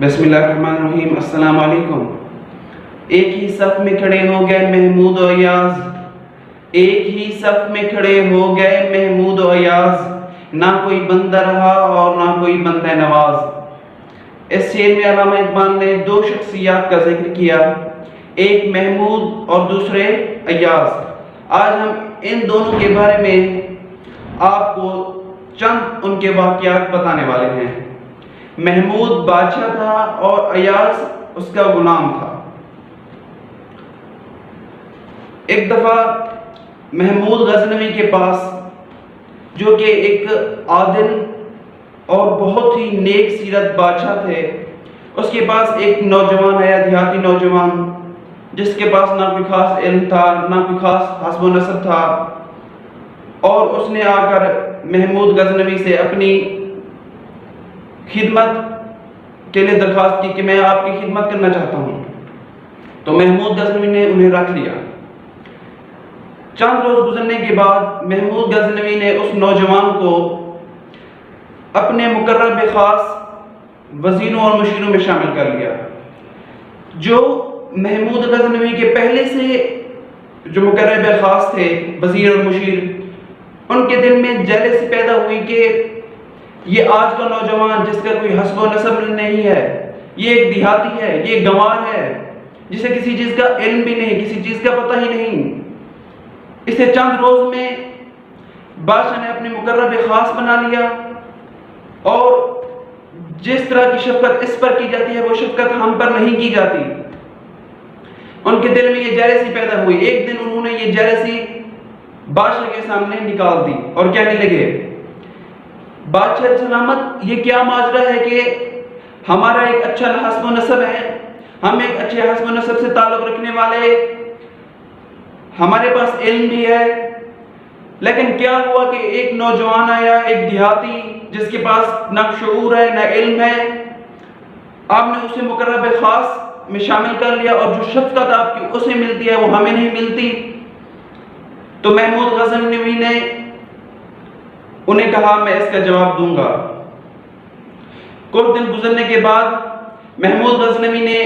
بسم اللہ الرحمن الرحیم۔ السلام علیکم۔ ایک ہی صف میں کھڑے ہو گئے محمود و ایاز، ایک ہی صف میں کھڑے ہو گئے محمود و ایاز، نہ کوئی بندہ رہا اور نہ کوئی بندہ نواز۔ اس شعر میں علامہ اقبال نے دو شخصیات کا ذکر کیا، ایک محمود اور دوسرے ایاز۔ آج ہم ان دونوں کے بارے میں آپ کو چند ان کے واقعات بتانے والے ہیں۔ محمود بادشاہ تھا اور ایاز اس کا غلام تھا۔ ایک دفعہ محمود غزنوی کے پاس، جو کہ ایک عادل اور بہت ہی نیک سیرت بادشاہ تھے، اس کے پاس ایک نوجوان آیا، دیہاتی نوجوان، جس کے پاس نہ کوئی خاص علم تھا، نہ کوئی خاص حسب و نسب تھا، اور اس نے آ کر محمود غزنوی سے اپنی خدمت کے لیے درخواست کی کہ میں آپ کی خدمت کرنا چاہتا ہوں۔ تو محمود غزنوی نے انہیں رکھ لیا۔ چند روز گزرنے کے بعد محمود غزنوی نے اس نوجوان کو اپنے مقرب خاص وزیروں اور مشیروں میں شامل کر لیا۔ جو محمود غزنوی کے پہلے سے جو مقرب خاص تھے، وزیر اور مشیر، ان کے دل میں جیلسی پیدا ہوئی کہ یہ آج کا نوجوان جس کا کوئی حسب و نسب نہیں ہے، یہ ایک دیہاتی ہے، یہ گنوار ہے، جسے کسی چیز کا علم بھی نہیں، کسی چیز کا پتہ ہی نہیں، اسے چند روز میں بادشاہ نے اپنے مقرب خاص بنا لیا، اور جس طرح کی شفقت اس پر کی جاتی ہے وہ شفقت ہم پر نہیں کی جاتی۔ ان کے دل میں یہ جیلسی پیدا ہوئی۔ ایک دن انہوں نے یہ جیلسی بادشاہ کے سامنے نکال دی اور کہنے لگے، بادشاہ سلامت، یہ کیا ماجرا ہے کہ ہمارا ایک اچھا حسب و نسب ہے، ہم ایک اچھے حسب و نسب سے تعلق رکھنے والے، ہمارے پاس علم بھی ہے، لیکن کیا ہوا کہ ایک نوجوان آیا، ایک دیہاتی جس کے پاس نہ شعور ہے نہ علم ہے، آپ نے اسے مقرب خاص میں شامل کر لیا، اور جو شفقت آپ کی اسے ملتی ہے وہ ہمیں نہیں ملتی۔ تو محمود غزنوی نے انہیں کہا، میں اس کا جواب دوں گا۔ کچھ دن گزرنے کے بعد محمود غزنوی نے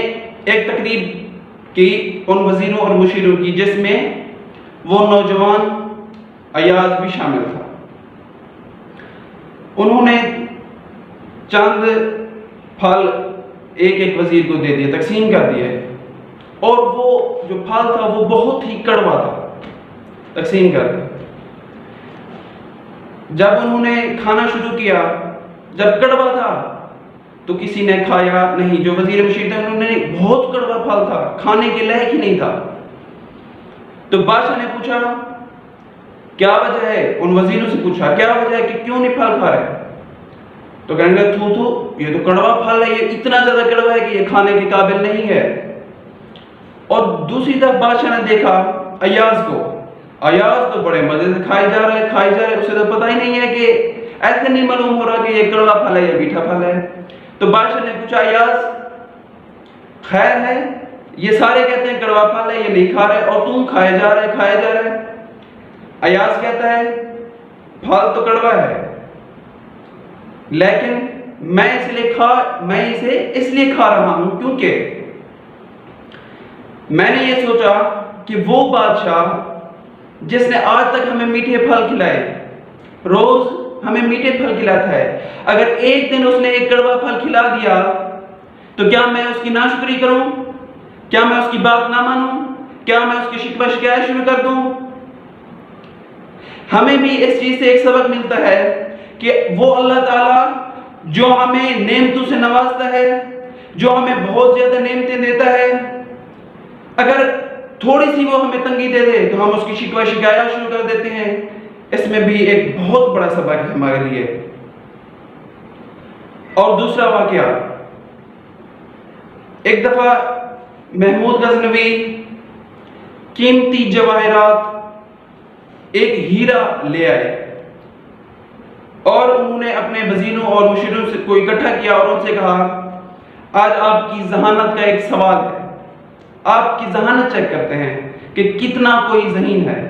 ایک تقریب کی ان وزیروں اور مشیروں کی، جس میں وہ نوجوان ایاز بھی شامل تھا۔ انہوں نے چند پھل ایک ایک وزیر کو دے دیا، تقسیم کر دیا، اور وہ جو پھل تھا وہ بہت ہی کڑوا تھا، تقسیم کر دیا۔ جب انہوں نے کھانا شروع کیا، جب کڑوا تھا تو کسی نے کھایا نہیں۔ جو وزیر مشیر تھے انہوں نے، بہت کڑوا پھل تھا، کھانے کے لائق ہی نہیں تھا۔ تو بادشاہ نے پوچھا کیا وجہ ہے، ان وزیروں سے پوچھا کیا وجہ ہے کہ کیوں نہیں پھل کھا رہے؟ تو کہنے لگے، تھو یہ تو کڑوا پھل ہے، یہ اتنا زیادہ کڑوا ہے کہ یہ کھانے کے قابل نہیں ہے۔ اور دوسری طرف بادشاہ نے دیکھا ایاز کو، ایاز تو بڑے مزے سے کھائی جا رہے، اسے تو پتہ ہی نہیں ہے کہ ایسے نہیں معلوم ہو رہا کہ یہ کڑوا پھل ہے یا میٹھا پھل ہے۔ تو بادشاہ نے پوچھا، ایاز خیر ہے، یہ سارے کہتے ہیں کڑوا پھل ہے، یہ نہیں کھا رہے، اور تم کھائے جا رہے۔ ایاز کہتا ہے، پھل تو کڑوا ہے، لیکن میں اسے اس لیے کھا رہا ہوں کیونکہ میں نے یہ سوچا کہ وہ بادشاہ جس نے آج تک ہمیں میٹھے پھل کھلائے، روز ہمیں میٹھے پھل کھلاتا ہے، اگر ایک دن اس نے ایک کڑوا پھل کھلا دیا تو کیا میں اس کی ناشکری کروں؟ کیا میں اس کی بات نہ مانوں؟ کیا میں اس کی شکوہ شکایت شروع کر دوں؟ ہمیں بھی اس چیز سے ایک سبق ملتا ہے کہ وہ اللہ تعالیٰ جو ہمیں نعمتوں سے نوازتا ہے، جو ہمیں بہت زیادہ نعمتیں دیتا ہے، اگر تھوڑی سی وہ ہمیں تنگی دے دے تو ہم اس کی شکوہ شکایات شروع کر دیتے ہیں۔ اس میں بھی ایک بہت بڑا سبق ہے ہمارے لیے۔ اور دوسرا واقعہ، ایک دفعہ محمود غزنوی قیمتی جواہرات، ایک ہیرا لے آئے، اور انہوں نے اپنے وزیروں اور مشیروں سے کو اکٹھا کیا اور ان سے کہا، آج آپ کی ذہانت کا ایک سوال ہے، آپ کی ذہانت چیک کرتے ہیں کہ کتنا کوئی ذہین ہے۔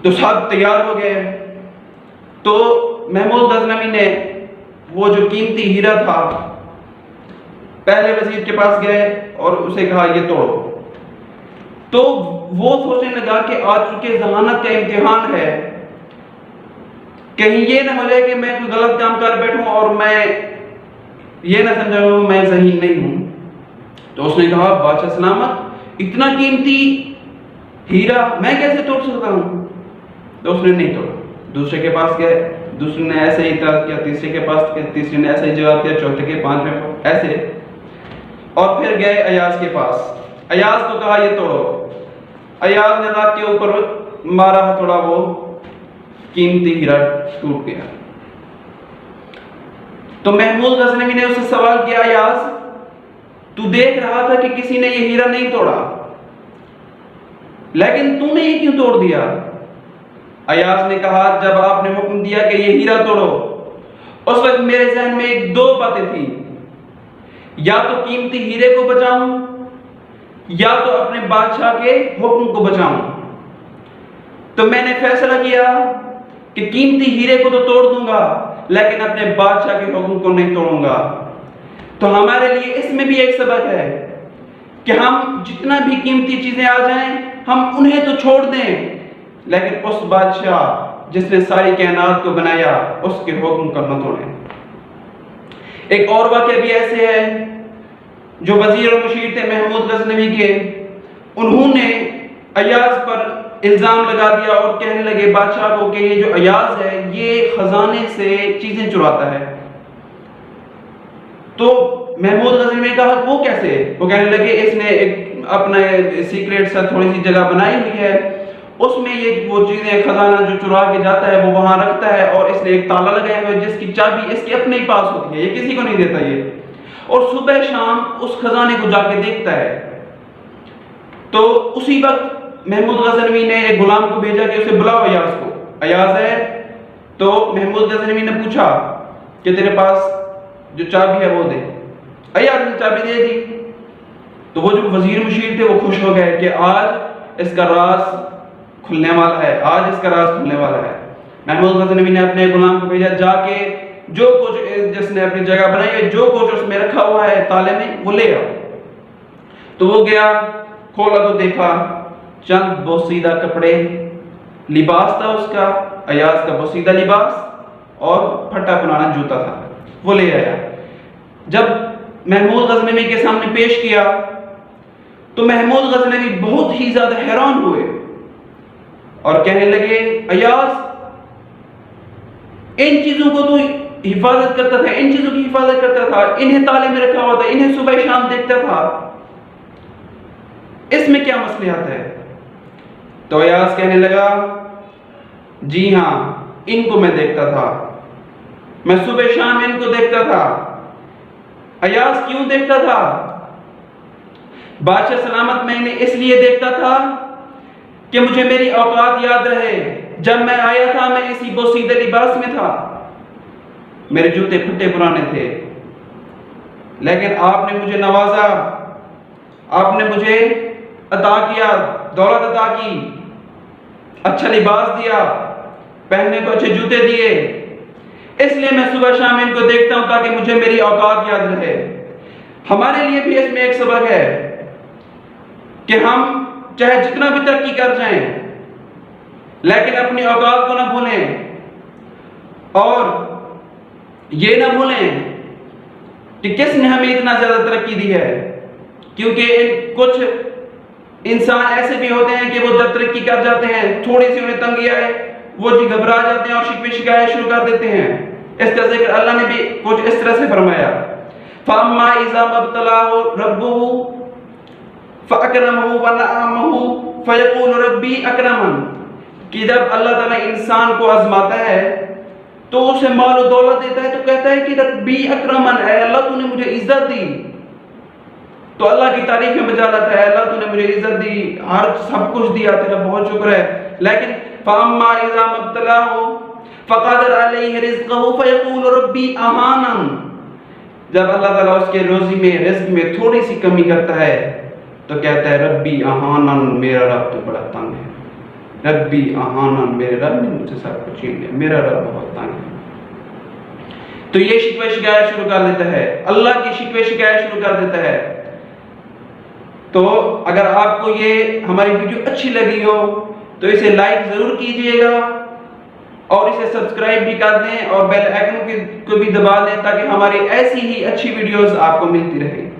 تو سب تیار ہو گئے۔ تو محمود غزنوی نے وہ جو قیمتی ہیرا تھا پہلے وزیر کے پاس گئے اور اسے کہا یہ توڑو. تو وہ سوچنے لگا کہ آج چونکہ ضمانت کا امتحان ہے، کہیں یہ نہ ہو جائے کہ میں کوئی غلط کام کر بیٹھوں اور میں یہ نہ سمجھا میں ذہین نہیں ہوں. تو اس نے کہا بادشاہ سلامت، اتنا قیمتی ہیرا میں کیسے توڑ سکتا ہوں؟ تو اس نے نہیں توڑا. دوسرے کے پاس گئے، دوسرے نے ایسے ہی اعتراض کیا، تیسرے کے پاس گئے، تیسرے نے ایسے ہی جواب دیا، چوتھے کے، پانچویں کو ایسے. اور پھر گئے ایاز کے پاس. ایاز کو کہا یہ توڑو. ایاز نے رات کے اوپر مارا تھوڑا، وہ قیمتی ہیرا ٹوٹ گیا. تو محمود غزنوی نے اس سے سوال کیا، ایاز تو دیکھ رہا تھا کہ کسی نے یہ ہیرا نہیں توڑا، لیکن تو نے یہ کیوں توڑ دیا؟ ایاز نے کہا جب آپ نے حکم دیا کہ یہ ہیرا توڑو، اس وقت میرے ذہن میں ایک دو باتیں تھیں، یا تو قیمتی ہیرے کو بچاؤں یا تو اپنے بادشاہ کے حکم کو بچاؤں. تو میں نے فیصلہ کیا کہ قیمتی ہیرے کو تو توڑ دوں گا لیکن اپنے بادشاہ کے حکم کو نہیں توڑوں گا. تو ہمارے لیے اس میں بھی ایک سبق ہے کہ ہم جتنا بھی قیمتی چیزیں آ جائیں ہم انہیں تو چھوڑ دیں، لیکن اس بادشاہ جس نے ساری کائنات کو بنایا اس کے حکم کو نہ توڑیں. ایک اور واقعہ بھی ایسے ہے، جو وزیر اور مشیر تھے محمود غزنوی کے، انہوں نے ایاز پر الزام لگا دیا اور کہنے لگے بادشاہ کو کہ یہ جو ایاز ہے یہ خزانے سے چیزیں چراتا ہے. تو محمود غزنوی نے کہا وہ کیسے؟ وہ کہنے لگے اس نے ایک اپنا سیکریٹ سا تھوڑی سی جگہ بنائی ہوئی ہے، اس میں یہ وہ چیزیں خزانہ جو چرا کے جاتا ہے وہ وہاں رکھتا ہے، اور اس نے ایک تالا لگایا ہوا ہے جس کی چابی اس کے اپنے ہی پاس ہوتی ہے، یہ کسی کو نہیں دیتا یہ، اور صبح شام اس خزانے کو جا کے دیکھتا ہے. تو اسی وقت محمود غزنوی نے ایک غلام کو بھیجا کہ اسے بلاؤ ایاز کو. ایاز ہے تو محمود غزنوی نے پوچھا کہ تیرے پاس جو چابی ہے وہ دے. ایاز نے چابی دے دی. تو وہ جو وزیر مشیر تھے وہ خوش ہو گئے کہ آج اس کا راز کھلنے والا ہے، آج اس کا راز کھلنے والا ہے. محمود غزنوی نے اپنے غلام کو بھیجا، جا کے جو کچھ جس نے اپنی جگہ بنائی ہے، جو کچھ اس میں رکھا ہوا ہے تالے میں، وہ لے آؤ. تو وہ گیا، کھولا تو دیکھا چند بوسیدہ کپڑے، لباس تھا اس کا، ایاز کا بوسیدہ لباس، اور پھٹا پرانا جوتا تھا، وہ لے آیا. جب محمود غزنوی کے سامنے پیش کیا تو محمود غزنوی بہت ہی زیادہ حیران ہوئے اور کہنے لگے ایاز ان چیزوں کو تو حفاظت کرتا تھا، ان چیزوں کی حفاظت کرتا تھا، انہیں تالے میں رکھا ہوا تھا، انہیں صبح شام دیکھتا تھا، اس میں کیا مصلحت ہے؟ تو ایاز کہنے لگا جی ہاں ان کو میں دیکھتا تھا، میں صبح شام ان کو دیکھتا تھا. ایاز کیوں دیکھتا تھا؟ بادشاہ سلامت میں انہیں اس لیے دیکھتا تھا کہ مجھے میری اوقات یاد رہے. جب میں آیا تھا میں اسی بوسیدہ لباس میں تھا، میرے جوتے پھٹے پرانے تھے، لیکن آپ نے مجھے نوازا، آپ نے مجھے عطا کیا، دولت عطا کی، اچھا لباس دیا، پہننے کو اچھے جوتے دیے، اس لیے میں صبح شام ان کو دیکھتا ہوں تاکہ مجھے میری اوقات یاد رہے. ہمارے لیے بھی اس میں ایک سبق ہے کہ ہم چاہے جتنا بھی ترقی کر جائیں لیکن اپنی اوقات کو نہ بھولیں، اور یہ نہ بھولیں کہ کس نے ہمیں اتنا زیادہ ترقی دی ہے. کیونکہ کچھ انسان ایسے بھی ہوتے ہیں کہ وہ جب ترقی کر جاتے ہیں، تھوڑی سی انہیں تنگی آئے وہ جی گھبرا جاتے ہیں اور شکوے شکایت شروع کر دیتے ہیں. اس کا ذکر اللہ نے بھی کچھ اس طرح سے فرمایا، فَأَمَّا إِذَا مَا ابْتَلَاهُ رَبُّهُ فَأَكْرَمَهُ وَنَعَّمَهُ فَيَقُولُ رَبِّي أَكْرَمَنِ، کہ جب اللہ تعالیٰ انسان کو آزماتا ہے تو اسے مال و دولت دیتا ہے تو کہتا ہے کہ ربی اکرمن، اے اللہ تو نے مجھے عزت دی. تو اللہ کی تعریف میں بجالت ہے، اللہ تو نے مجھے عزت دی، ہر سب کچھ دیا، تیرا بہت شکر ہے. لیکن فَأَمَّا إِذَا مَا ابْتَلَاهُ فَقَدَرَ عَلَيْهِ رِزْقَهُ فَيَقُولُ رَبِّي أَهَانَنِ، جب اللہ تعالیٰ اس کے روزی میں، رزق میں تھوڑی سی کمی کرتا ہے تو کہتا ہے ربی اہانن، میرا رب تو بڑا تنگ ہے، ربی اہانن، میرے رب نے مجھ سے سب کچھ چھین لیا، میرا رب بہت تنگ ہے. تو یہ شکوہ شکایت شروع کر دیتا ہے، اللہ کی شکوہ شکایت شروع کر دیتا ہے۔ تو اگر آپ کو یہ ہماری ویڈیو اچھی لگی ہو تو اسے لائک ضرور کیجئے گا اور اسے سبسکرائب بھی کر دیں اور بیل آئیکن کو بھی دبا دیں تاکہ ہماری ایسی ہی اچھی ویڈیوز آپ کو ملتی رہے۔